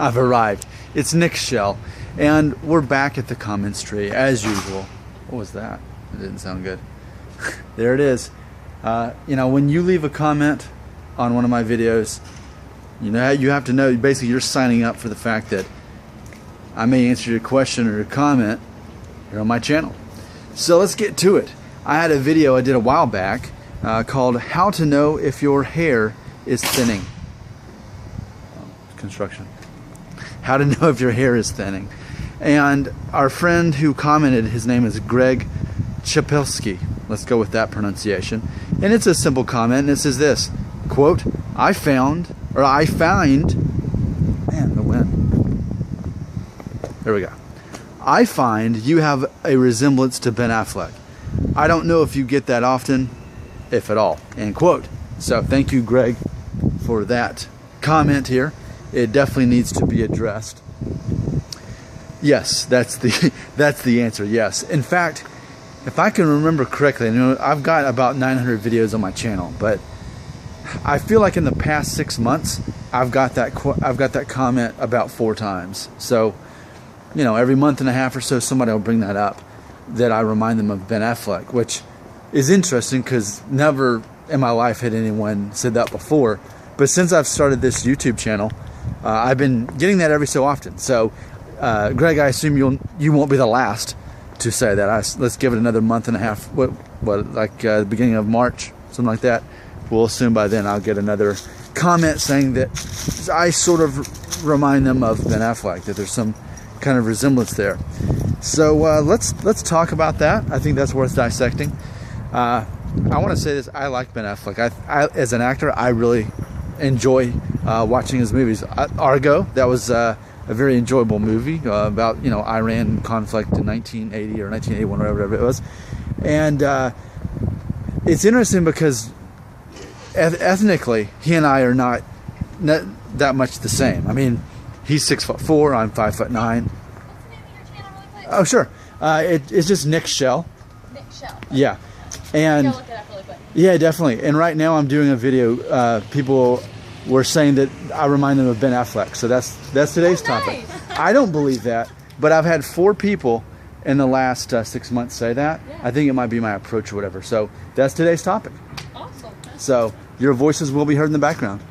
I've arrived. It's Nick's Shell, and we're back at the comments tree as usual. What was that? It didn't sound good. There it is. You know, when you leave a comment on one of my videos, you know, you have to know, basically you're signing up for the fact that I may answer your question or your comment here on my channel. So let's get to it. I had a video I did a while back called How to Know If Your Hair is Thinning. Construction. How to know if your hair is thinning. And our friend who commented, his name is Greg Chapelski. Let's go with that pronunciation. And it's a simple comment, and it says this, quote, I find, man, the wind. There we go. I find you have a resemblance to Ben Affleck. I don't know if you get that often, if at all, end quote. So thank you, Greg, for that comment here. It definitely needs to be addressed. Yes, that's the answer. Yes. In fact, if I can remember correctly, you know, I've got about 900 videos on my channel, but I feel like in the past 6 months, I've got that comment about 4 times. So, you know, every month and a half or so, somebody will bring that up, that I remind them of Ben Affleck, which is interesting because never in my life had anyone said that before. But since I've started this YouTube channel, I've been getting that every so often. So, Greg, I assume you won't be the last to say that. Let's give it another month and a half. What like the beginning of March, something like that. We'll assume by then I'll get another comment saying that I sort of remind them of Ben Affleck, that there's some kind of resemblance there. So let's talk about that. I think that's worth dissecting. I want to say this: I like Ben Affleck. I as an actor, I really enjoy watching his movies. Argo, that was a very enjoyable movie about, you know, Iran conflict in 1980 or 1981 or whatever it was. And it's interesting because ethnically he and I are not that much the same. I mean, he's 6'4", I'm 5'9". Oh sure, it's just Nick's Shell. Nick's Shell. Yeah, and Go look it up really quick. Yeah, definitely. And right now I'm doing a video. People were saying that I remind them of Ben Affleck. So that's today's topic. I don't believe that, but I've had 4 people in the last 6 months say that. Yeah. I think it might be my approach or whatever. So that's today's topic. Awesome. So your voices will be heard in the background.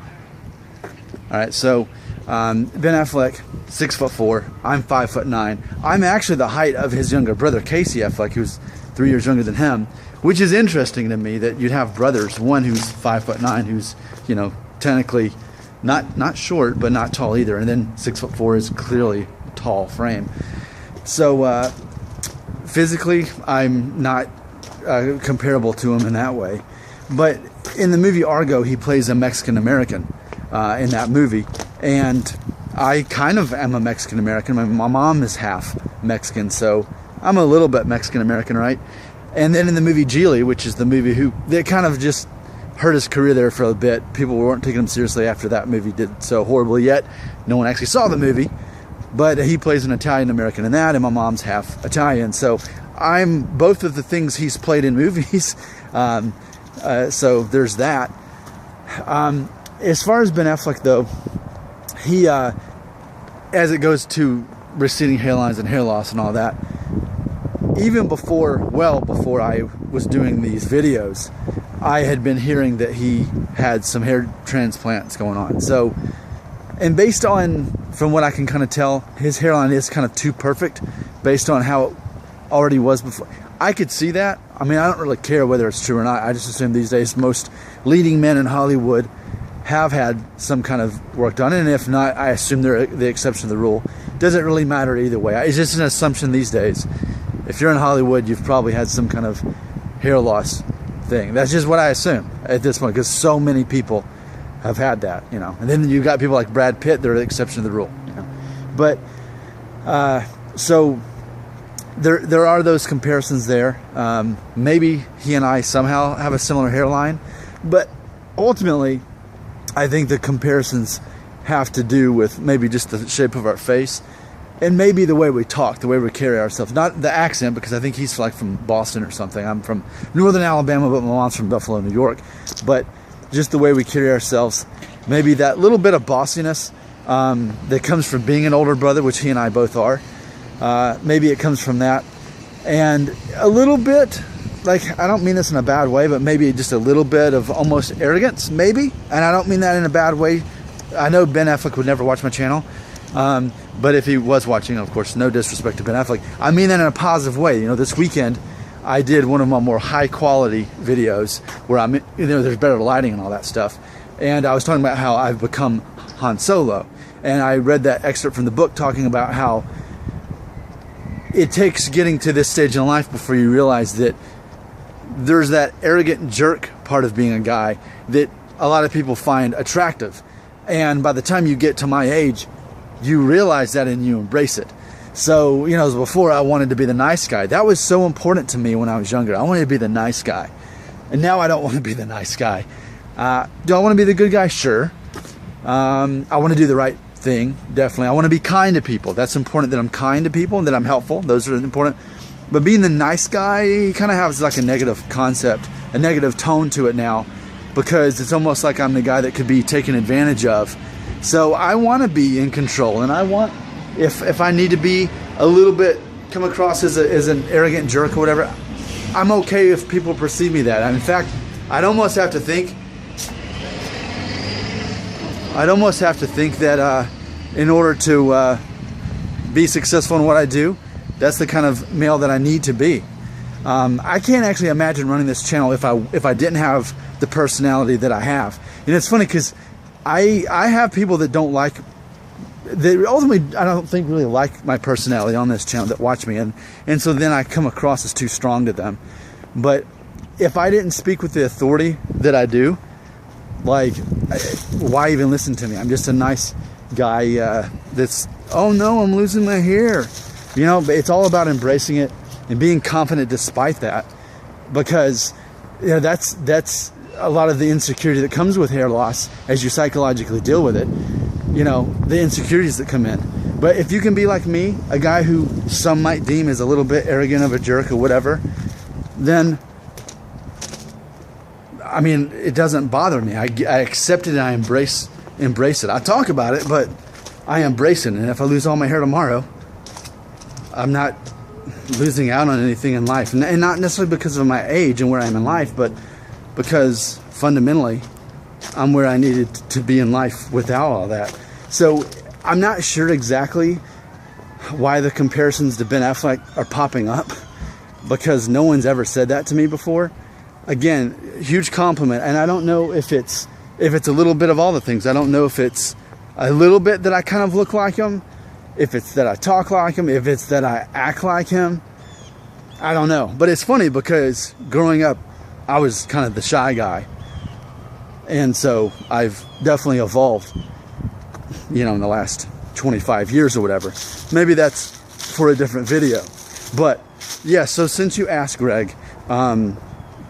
All right. So Ben Affleck, 6'4". I'm 5'9". I'm actually the height of his younger brother, Casey Affleck, who's 3 years younger than him. Which is interesting to me that you'd have brothers, one who's 5'9", who's, you know, technically not short but not tall either, and then 6'4" is clearly a tall frame. So physically, I'm not comparable to him in that way. But in the movie Argo, he plays a Mexican American in that movie, and I kind of am a Mexican American. My mom is half Mexican, so I'm a little bit Mexican American, right? And then in the movie Geely, which is the movie that kind of just hurt his career there for a bit. People weren't taking him seriously after that movie did so horribly yet. No one actually saw the movie. But he plays an Italian American in that, and my mom's half Italian. So I'm both of the things he's played in movies. So there's that. As far as Ben Affleck, though, he, as it goes to receding hairlines and hair loss and all that, even well before I was doing these videos, I had been hearing that he had some hair transplants going on. So, and based on, from what I can kind of tell, his hairline is kind of too perfect based on how it already was before. I could see that. I mean, I don't really care whether it's true or not. I just assume these days most leading men in Hollywood have had some kind of work done. And if not, I assume they're the exception to the rule. Doesn't really matter either way. It's just an assumption these days. If you're in Hollywood, you've probably had some kind of hair loss thing. That's just what I assume at this point, because so many people have had that, you know. And then you've got people like Brad Pitt, they're the exception to the rule, you know. But so there are those comparisons there. Maybe he and I somehow have a similar hairline, but ultimately, I think the comparisons have to do with maybe just the shape of our face. And maybe the way we talk, the way we carry ourselves. Not the accent, because I think he's like from Boston or something. I'm from northern Alabama, but my mom's from Buffalo, New York. But just the way we carry ourselves, maybe that little bit of bossiness that comes from being an older brother, which he and I both are. Maybe it comes from that. And a little bit, like, I don't mean this in a bad way, but maybe just a little bit of almost arrogance, maybe. And I don't mean that in a bad way. I know Ben Affleck would never watch my channel. But if he was watching, of course, no disrespect to Ben Affleck, I mean that in a positive way. You know, this weekend, I did one of my more high quality videos where there's better lighting and all that stuff. And I was talking about how I've become Han Solo. And I read that excerpt from the book talking about how it takes getting to this stage in life before you realize that there's that arrogant jerk part of being a guy that a lot of people find attractive. And by the time you get to my age, you realize that and you embrace it. So, you know, before I wanted to be the nice guy. That was so important to me when I was younger. I wanted to be the nice guy. And now I don't want to be the nice guy. Do I want to be the good guy? Sure. I want to do the right thing, definitely. I want to be kind to people. That's important, that I'm kind to people and that I'm helpful. Those are important. But being the nice guy kind of has like a negative concept, a negative tone to it now, because it's almost like I'm the guy that could be taken advantage of. So I want to be in control, and I want, if I need to be a little bit, come across as an arrogant jerk or whatever, I'm okay if people perceive me that. And in fact, I'd almost have to think that in order to be successful in what I do, that's the kind of male that I need to be. I can't actually imagine running this channel if I didn't have the personality that I have. And it's funny because I have people that don't like, that ultimately I don't think really like my personality on this channel, that watch me, and so then I come across as too strong to them. But if I didn't speak with the authority that I do, like, why even listen to me? I'm just a nice guy that's, oh no, I'm losing my hair. You know, but it's all about embracing it and being confident despite that, because you know that's a lot of the insecurity that comes with hair loss as you psychologically deal with it. You know, the insecurities that come in. But if you can be like me, a guy who some might deem as a little bit arrogant of a jerk or whatever, then I mean, it doesn't bother me. I accept it and I embrace it. I talk about it, but I embrace it. And if I lose all my hair tomorrow, I'm not losing out on anything in life. And not necessarily because of my age and where I am in life, but because fundamentally I'm where I needed to be in life without all that. So I'm not sure exactly why the comparisons to Ben Affleck are popping up, because no one's ever said that to me before. Again, huge compliment. And I don't know if it's a little bit of all the things. I don't know if it's a little bit that I kind of look like him, if it's that I talk like him, if it's that I act like him. I don't know. But it's funny because growing up, I was kind of the shy guy. And so I've definitely evolved, you know, in the last 25 years or whatever. Maybe that's for a different video. But yeah, so since you asked, Greg,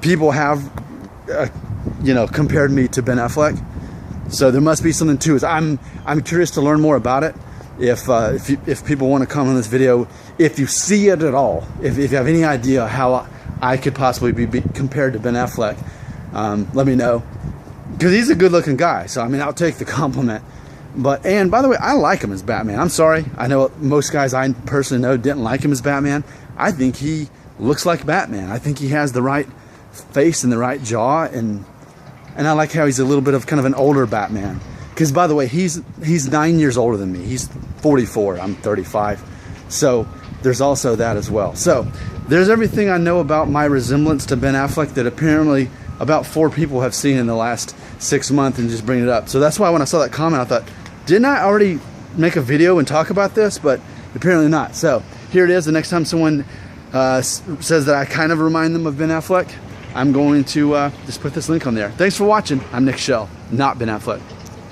people have, you know, compared me to Ben Affleck. So there must be something to it. I'm curious to learn more about it. If people want to comment on this video, if you see it at all, if you have any idea how I could possibly be compared to Ben Affleck, let me know. Because he's a good-looking guy, so I mean, I'll take the compliment. And by the way, I like him as Batman. I'm sorry. I know most guys I personally know didn't like him as Batman. I think he looks like Batman. I think he has the right face and the right jaw, and I like how he's a little bit of kind of an older Batman. Because by the way, he's 9 years older than me. He's 44. I'm 35. So there's also that as well. So there's everything I know about my resemblance to Ben Affleck that apparently about 4 people have seen in the last 6 months and just bring it up. So that's why when I saw that comment, I thought, didn't I already make a video and talk about this? But apparently not. So here it is. The next time someone says that I kind of remind them of Ben Affleck, I'm going to just put this link on there. Thanks for watching. I'm Nick Shell, not Ben Affleck.